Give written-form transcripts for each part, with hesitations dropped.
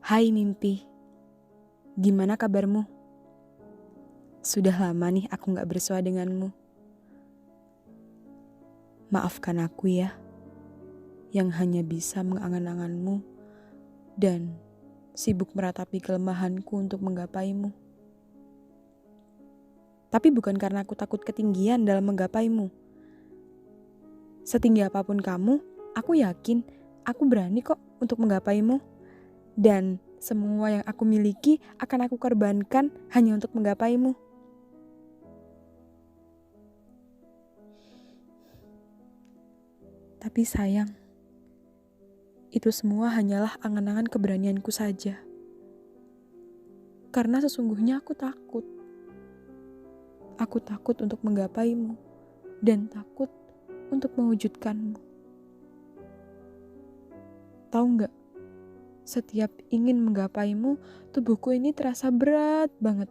Hai mimpi, gimana kabarmu? Sudah lama nih aku gak bersua denganmu. Maafkan aku ya, yang hanya bisa mengangan-anganmu dan sibuk meratapi kelemahanku untuk menggapaimu. Tapi bukan karena aku takut ketinggian dalam menggapaimu. Setinggi apapun kamu, aku yakin aku berani kok untuk menggapaimu. Dan semua yang aku miliki akan aku korbankan hanya untuk menggapaimu. Tapi sayang, itu semua hanyalah angan-angan keberanianku saja. Karena sesungguhnya aku takut. Aku takut untuk menggapaimu dan takut untuk mewujudkanmu. Tahu nggak? Setiap ingin menggapaimu, tubuhku ini terasa berat banget.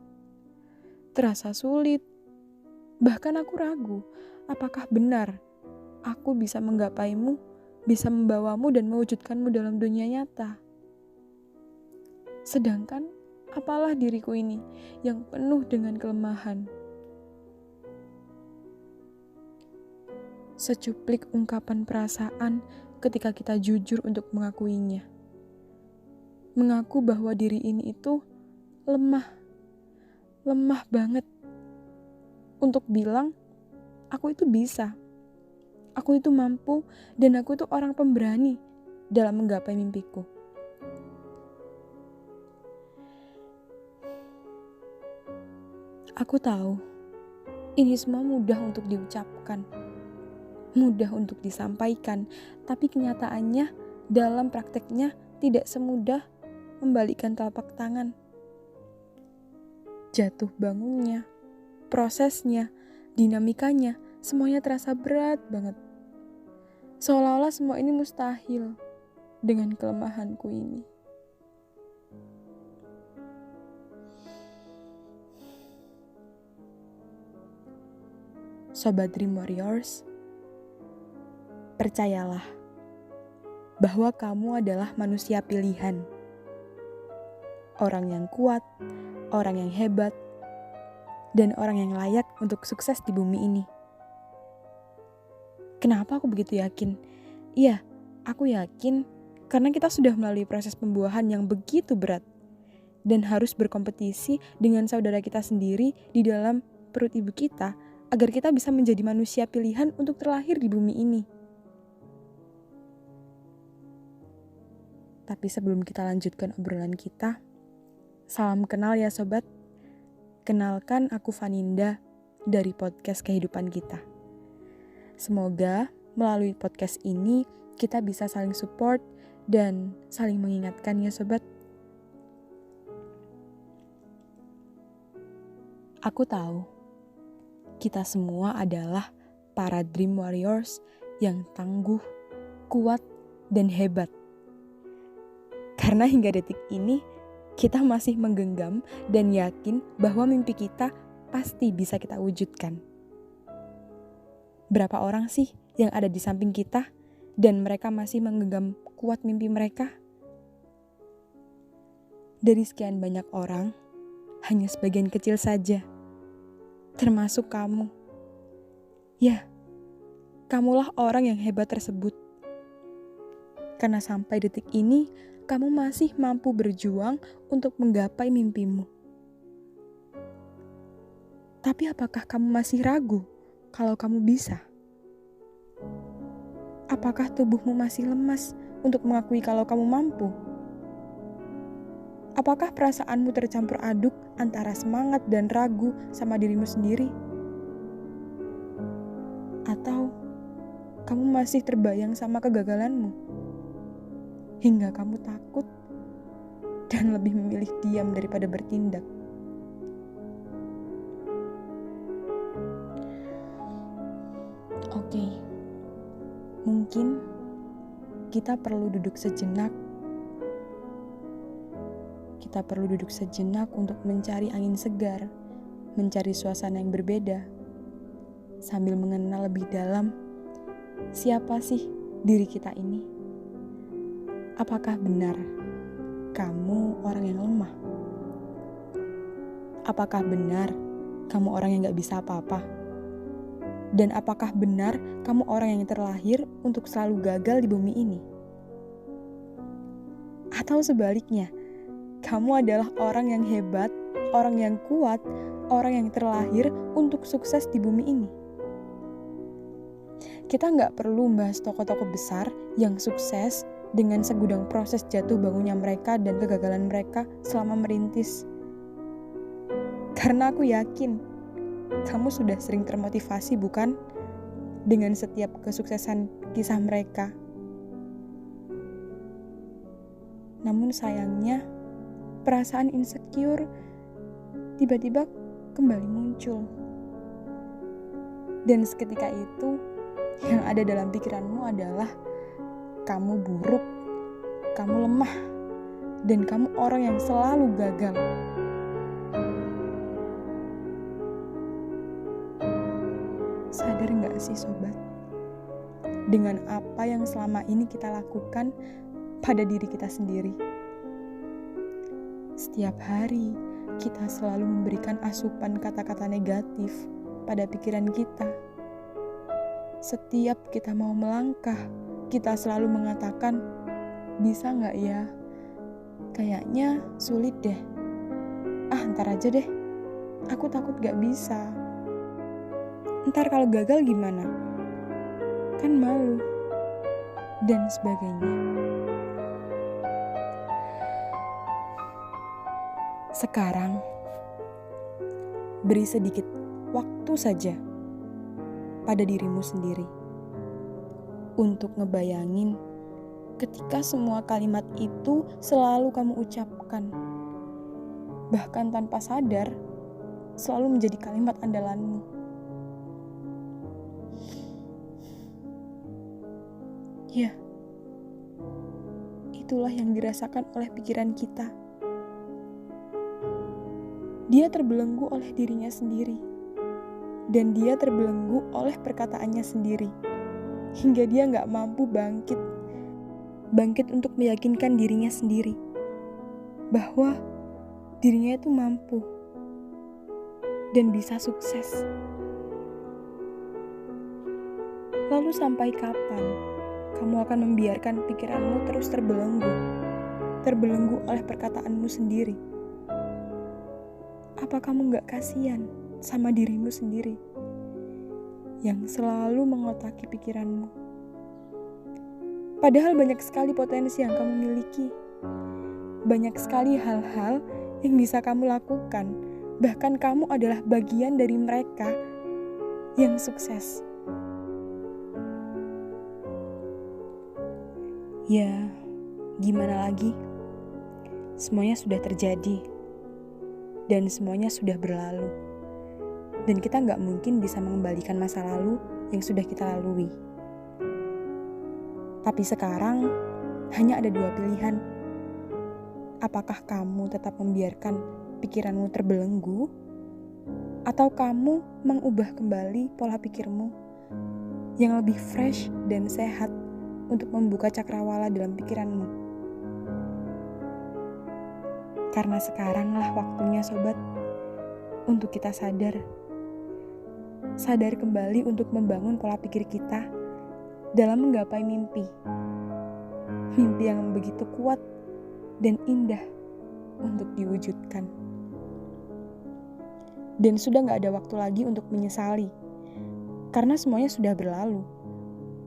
Terasa sulit. Bahkan aku ragu, apakah benar aku bisa menggapaimu, bisa membawamu dan mewujudkanmu dalam dunia nyata. Sedangkan, apalah diriku ini yang penuh dengan kelemahan. Secuplik ungkapan perasaan ketika kita jujur untuk mengakuinya. Mengaku bahwa diri ini itu lemah banget. Untuk bilang, aku itu bisa. Aku itu mampu dan aku itu orang pemberani dalam menggapai mimpiku. Aku tahu, ini semua mudah untuk diucapkan, mudah untuk disampaikan, tapi kenyataannya dalam prakteknya tidak semudah membalikkan telapak tangan. Jatuh bangunnya, prosesnya, dinamikanya, semuanya terasa berat banget. Seolah-olah semua ini mustahil dengan kelemahanku ini. Sobat Dream Warriors, percayalah bahwa kamu adalah manusia pilihan. Orang yang kuat, orang yang hebat, dan orang yang layak untuk sukses di bumi ini. Kenapa aku begitu yakin? Iya, aku yakin karena kita sudah melalui proses pembuahan yang begitu berat dan harus berkompetisi dengan saudara kita sendiri di dalam perut ibu kita agar kita bisa menjadi manusia pilihan untuk terlahir di bumi ini. Tapi sebelum kita lanjutkan obrolan kita, salam kenal ya sobat. Kenalkan aku Vaninda dari podcast Kehidupan Kita. Semoga melalui podcast ini kita bisa saling support dan saling mengingatkan ya sobat. Aku tahu kita semua adalah para Dream Warriors yang tangguh, kuat, dan hebat. Karena hingga detik ini, kita masih menggenggam dan yakin bahwa mimpi kita pasti bisa kita wujudkan. Berapa orang sih yang ada di samping kita dan mereka masih menggenggam kuat mimpi mereka? Dari sekian banyak orang, hanya sebagian kecil saja, termasuk kamu. Ya, kamulah orang yang hebat tersebut. Karena sampai detik ini, kamu masih mampu berjuang untuk menggapai mimpimu. Tapi apakah kamu masih ragu kalau kamu bisa? Apakah tubuhmu masih lemas untuk mengakui kalau kamu mampu? Apakah perasaanmu tercampur aduk antara semangat dan ragu sama dirimu sendiri? Atau kamu masih terbayang sama kegagalanmu? Hingga kamu takut dan lebih memilih diam daripada bertindak. Oke, mungkin kita perlu duduk sejenak. Kita perlu duduk sejenak untuk mencari angin segar, mencari suasana yang berbeda, sambil mengenal lebih dalam siapa sih diri kita ini. Apakah benar kamu orang yang lemah? Apakah benar kamu orang yang gak bisa apa-apa? Dan apakah benar kamu orang yang terlahir untuk selalu gagal di bumi ini? Atau sebaliknya, kamu adalah orang yang hebat, orang yang kuat, orang yang terlahir untuk sukses di bumi ini? Kita nggak perlu membahas tokoh-tokoh besar yang sukses dengan segudang proses jatuh bangunnya mereka dan kegagalan mereka selama merintis. Karena aku yakin, kamu sudah sering termotivasi bukan? Dengan setiap kesuksesan kisah mereka. Namun sayangnya, perasaan insecure tiba-tiba kembali muncul. Dan seketika itu, yang ada dalam pikiranmu adalah kamu buruk, kamu lemah, dan kamu orang yang selalu gagal. Sadar gak sih sobat? Dengan apa yang selama ini kita lakukan pada diri kita sendiri. Setiap hari, kita selalu memberikan asupan kata-kata negatif pada pikiran kita. Setiap kita mau melangkah, kita selalu mengatakan, bisa gak ya? Kayaknya sulit deh. Ntar aja deh. Aku takut gak bisa. Ntar kalau gagal gimana? Kan malu. Dan sebagainya. Sekarang, beri sedikit waktu saja pada dirimu sendiri untuk ngebayangin ketika semua kalimat itu selalu kamu ucapkan, bahkan tanpa sadar selalu menjadi kalimat andalanmu. Ya, itulah yang dirasakan oleh pikiran kita. Dia terbelenggu oleh dirinya sendiri. Dan dia terbelenggu oleh perkataannya sendiri. Hingga dia gak mampu bangkit. Bangkit untuk meyakinkan dirinya sendiri. Bahwa dirinya itu mampu. Dan bisa sukses. Lalu sampai kapan kamu akan membiarkan pikiranmu terus terbelenggu? Terbelenggu oleh perkataanmu sendiri. Apa kamu gak kasihan sama dirimu sendiri yang selalu mengotaki pikiranmu? Padahal banyak sekali potensi yang kamu miliki. Banyak sekali hal-hal yang bisa kamu lakukan. Bahkan kamu adalah bagian dari mereka yang sukses. Ya, gimana lagi? Semuanya sudah terjadi. Dan semuanya sudah berlalu. Dan kita gak mungkin bisa mengembalikan masa lalu yang sudah kita lalui. Tapi sekarang, hanya ada dua pilihan. Apakah kamu tetap membiarkan pikiranmu terbelenggu? Atau kamu mengubah kembali pola pikirmu yang lebih fresh dan sehat untuk membuka cakrawala dalam pikiranmu? Karena sekaranglah waktunya sobat, untuk kita sadar. Sadar kembali untuk membangun pola pikir kita dalam menggapai mimpi. Mimpi yang begitu kuat dan indah untuk diwujudkan. Dan sudah gak ada waktu lagi untuk menyesali. Karena semuanya sudah berlalu.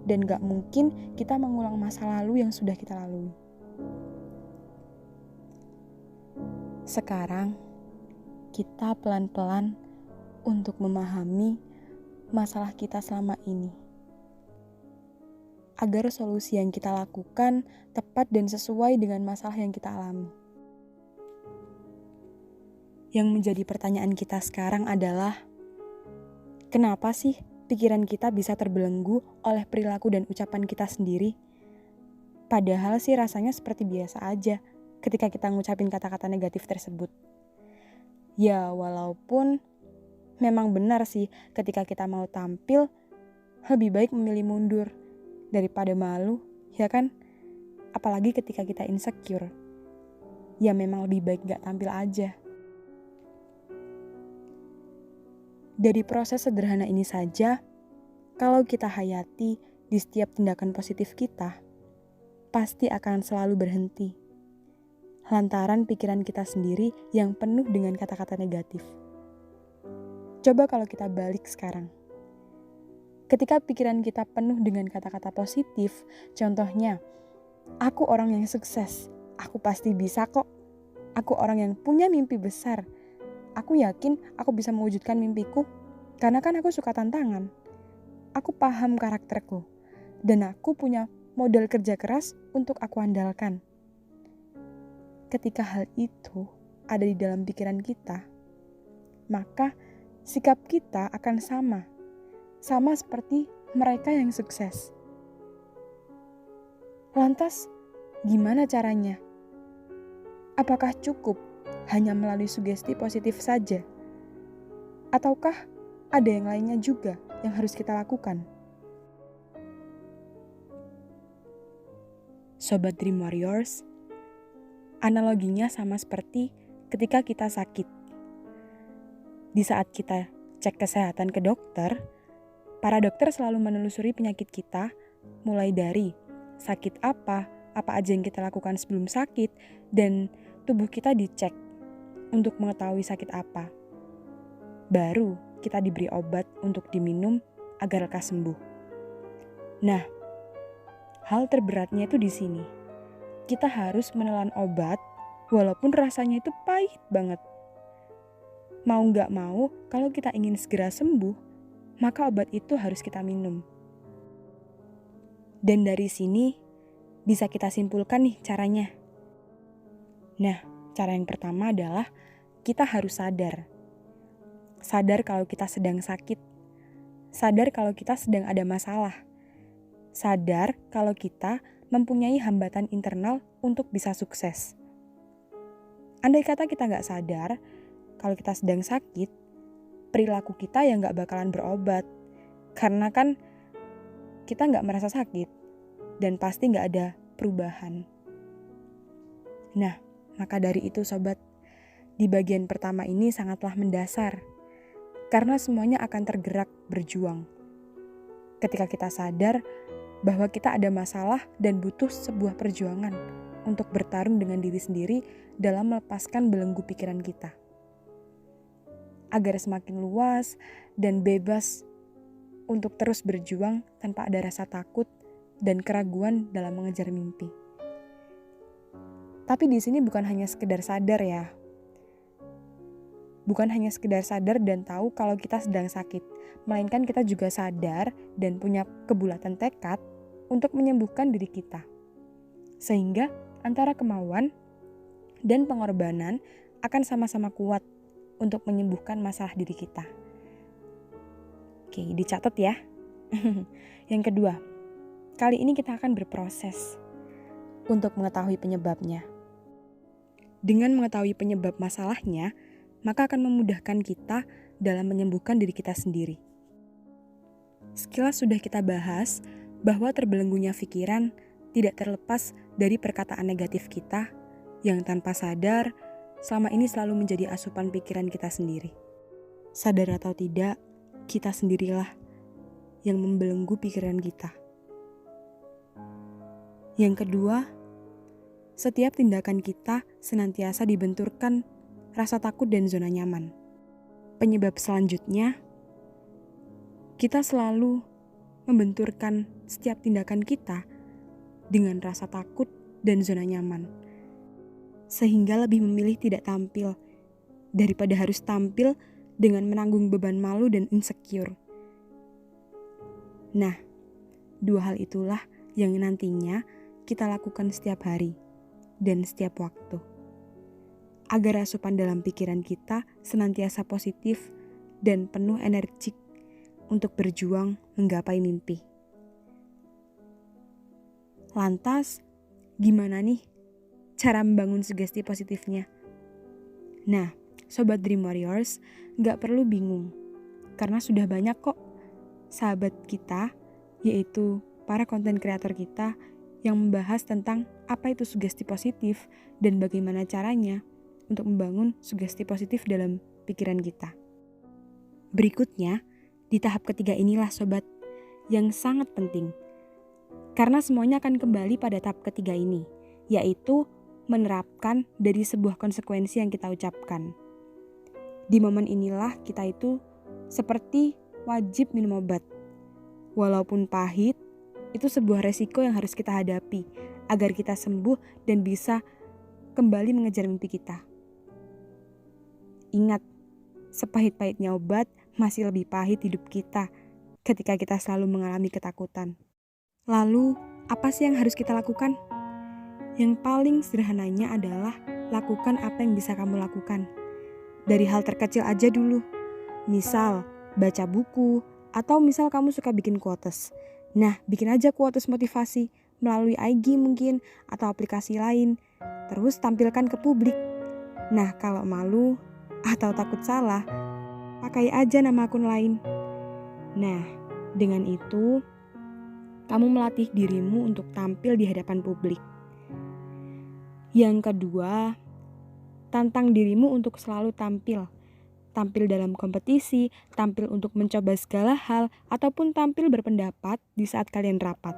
Dan gak mungkin kita mengulang masa lalu yang sudah kita lalui. Sekarang, kita pelan-pelan untuk memahami masalah kita selama ini. Agar solusi yang kita lakukan tepat dan sesuai dengan masalah yang kita alami. Yang menjadi pertanyaan kita sekarang adalah, kenapa sih pikiran kita bisa terbelenggu oleh perilaku dan ucapan kita sendiri? Padahal sih rasanya seperti biasa aja ketika kita ngucapin kata-kata negatif tersebut. Ya, walaupun memang benar sih ketika kita mau tampil, lebih baik memilih mundur daripada malu, ya kan? Apalagi ketika kita insecure. ya memang lebih baik gak tampil aja. Dari proses sederhana ini saja, kalau kita hayati di setiap tindakan positif kita, pasti akan selalu berhenti. Lantaran pikiran kita sendiri yang penuh dengan kata-kata negatif. Coba kalau kita balik sekarang. Ketika pikiran kita penuh dengan kata-kata positif, contohnya, aku orang yang sukses, aku pasti bisa kok. Aku orang yang punya mimpi besar. Aku yakin aku bisa mewujudkan mimpiku, karena kan aku suka tantangan. Aku paham karakterku, dan aku punya modal kerja keras untuk aku andalkan. Ketika hal itu ada di dalam pikiran kita, maka sikap kita akan sama seperti mereka yang sukses. Lantas, gimana caranya? Apakah cukup hanya melalui sugesti positif saja? Ataukah ada yang lainnya juga yang harus kita lakukan? Sobat Dream Warriors, analoginya sama seperti ketika kita sakit. Di saat kita cek kesehatan ke dokter, para dokter selalu menelusuri penyakit kita, mulai dari sakit apa aja yang kita lakukan sebelum sakit, dan tubuh kita dicek untuk mengetahui sakit apa. Baru kita diberi obat untuk diminum agar lekas sembuh. Nah, hal terberatnya itu di sini. Kita harus menelan obat walaupun rasanya itu pahit banget. Mau gak mau, kalau kita ingin segera sembuh, maka obat itu harus kita minum. Dan dari sini bisa kita simpulkan nih caranya. Nah, cara yang pertama adalah kita harus sadar. Sadar kalau kita sedang sakit. Sadar kalau kita sedang ada masalah. Sadar kalau kita mempunyai hambatan internal untuk bisa sukses. Andai kata kita gak sadar, kalau kita sedang sakit, perilaku kita yang gak bakalan berobat. Karena kan kita gak merasa sakit, dan pasti gak ada perubahan. Nah, maka dari itu sobat, di bagian pertama ini sangatlah mendasar. Karena semuanya akan tergerak berjuang. Ketika kita sadar bahwa kita ada masalah dan butuh sebuah perjuangan untuk bertarung dengan diri sendiri dalam melepaskan belenggu pikiran kita. Agar semakin luas dan bebas untuk terus berjuang tanpa ada rasa takut dan keraguan dalam mengejar mimpi. Tapi di sini bukan hanya sekedar sadar ya. Bukan hanya sekedar sadar dan tahu kalau kita sedang sakit, melainkan kita juga sadar dan punya kebulatan tekad untuk menyembuhkan diri kita. Sehingga antara kemauan dan pengorbanan akan sama-sama kuat untuk menyembuhkan masalah diri kita. Oke, dicatat ya. Yang kedua, kali ini kita akan berproses untuk mengetahui penyebabnya. Dengan mengetahui penyebab masalahnya, maka akan memudahkan kita dalam menyembuhkan diri kita sendiri. Sekilas sudah kita bahas bahwa terbelenggunya pikiran tidak terlepas dari perkataan negatif kita yang tanpa sadar selama ini selalu menjadi asupan pikiran kita sendiri. Sadar atau tidak, kita sendirilah yang membelenggu pikiran kita. Yang kedua, setiap tindakan kita senantiasa dibenturkan rasa takut dan zona nyaman. Penyebab selanjutnya, kita selalu membenturkan setiap tindakan kita dengan rasa takut dan zona nyaman. Sehingga lebih memilih tidak tampil daripada harus tampil dengan menanggung beban malu dan insecure. Nah, dua hal itulah yang nantinya kita lakukan setiap hari dan setiap waktu. Agar asupan dalam pikiran kita senantiasa positif dan penuh energik untuk berjuang menggapai mimpi. Lantas, gimana nih cara membangun sugesti positifnya? Nah, Sobat Dream Warriors, gak perlu bingung. Karena sudah banyak kok sahabat kita, yaitu para konten kreator kita yang membahas tentang apa itu sugesti positif dan bagaimana caranya untuk membangun sugesti positif dalam pikiran kita. Berikutnya, di tahap ketiga inilah sobat, yang sangat penting. Karena semuanya akan kembali pada tahap ketiga ini, yaitu menerapkan dari sebuah konsekuensi yang kita ucapkan. Di momen inilah kita itu seperti wajib minum obat. Walaupun pahit, itu sebuah resiko yang harus kita hadapi agar kita sembuh dan bisa kembali mengejar mimpi kita. Ingat, sepahit-pahitnya obat masih lebih pahit hidup kita ketika kita selalu mengalami ketakutan. Lalu, apa sih yang harus kita lakukan? Yang paling sederhananya adalah lakukan apa yang bisa kamu lakukan. Dari hal terkecil aja dulu. Misal, baca buku, atau misal kamu suka bikin quotes. Nah, bikin aja quotes motivasi melalui IG mungkin, atau aplikasi lain. Terus tampilkan ke publik. Nah, kalau malu atau takut salah, pakai aja nama akun lain. Nah, dengan itu, kamu melatih dirimu untuk tampil di hadapan publik. Yang kedua, tantang dirimu untuk selalu tampil. Tampil dalam kompetisi, tampil untuk mencoba segala hal, ataupun tampil berpendapat di saat kalian rapat.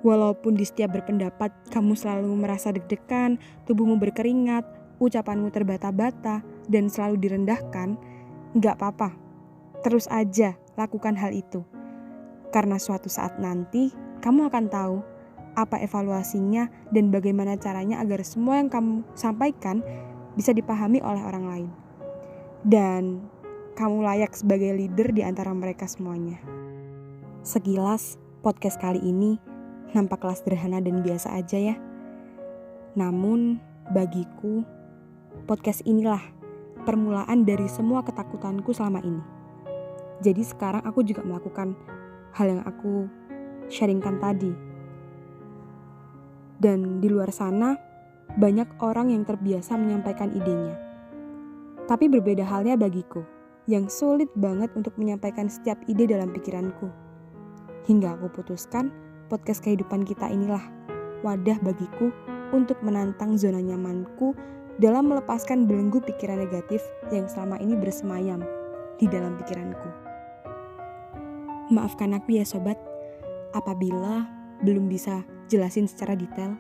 Walaupun di setiap berpendapat kamu selalu merasa deg-degan, tubuhmu berkeringat, ucapanmu terbata-bata, dan selalu direndahkan, nggak apa-apa. Terus aja lakukan hal itu. Karena suatu saat nanti, kamu akan tahu apa evaluasinya dan bagaimana caranya agar semua yang kamu sampaikan bisa dipahami oleh orang lain. Dan kamu layak sebagai leader di antara mereka semuanya. Sekilas, podcast kali ini nampaklah sederhana dan biasa aja ya. Namun, bagiku, podcast inilah permulaan dari semua ketakutanku selama ini. Jadi sekarang aku juga melakukan hal yang aku sharingkan tadi. Dan di luar sana, banyak orang yang terbiasa menyampaikan idenya. Tapi berbeda halnya bagiku, yang sulit banget untuk menyampaikan setiap ide dalam pikiranku. Hingga aku putuskan, podcast kehidupan kita inilah wadah bagiku untuk menantang zona nyamanku dalam melepaskan belenggu pikiran negatif yang selama ini bersemayam di dalam pikiranku. Maafkan aku ya sobat, apabila belum bisa jelasin secara detail.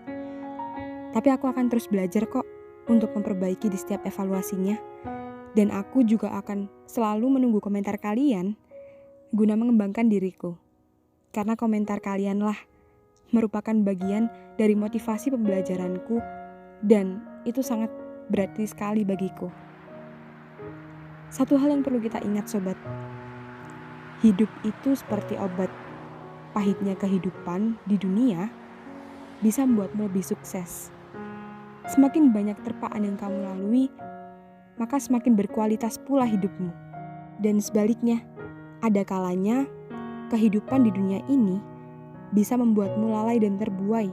Tapi aku akan terus belajar kok untuk memperbaiki di setiap evaluasinya. Dan aku juga akan selalu menunggu komentar kalian guna mengembangkan diriku. Karena komentar kalianlah merupakan bagian dari motivasi pembelajaranku dan itu sangat berarti sekali bagiku. Satu hal yang perlu kita ingat sobat, hidup itu seperti obat. Pahitnya kehidupan di dunia bisa membuatmu lebih sukses. Semakin banyak terpaan yang kamu lalui, maka semakin berkualitas pula hidupmu. Dan sebaliknya, ada kalanya kehidupan di dunia ini bisa membuatmu lalai dan terbuai,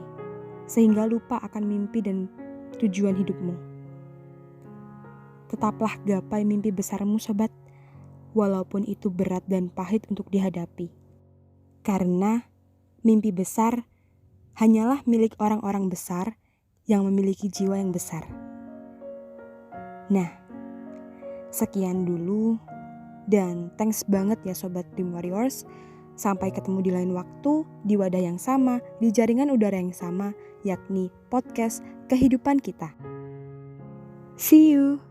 sehingga lupa akan mimpi dan tujuan hidupmu. Tetaplah gapai mimpi besarmu sobat, walaupun itu berat dan pahit untuk dihadapi. Karena mimpi besar hanyalah milik orang-orang besar yang memiliki jiwa yang besar. Nah, sekian dulu dan thanks banget ya Sobat Dream Warriors. Sampai ketemu di lain waktu, di wadah yang sama, di jaringan udara yang sama, yakni podcast kehidupan kita. See you!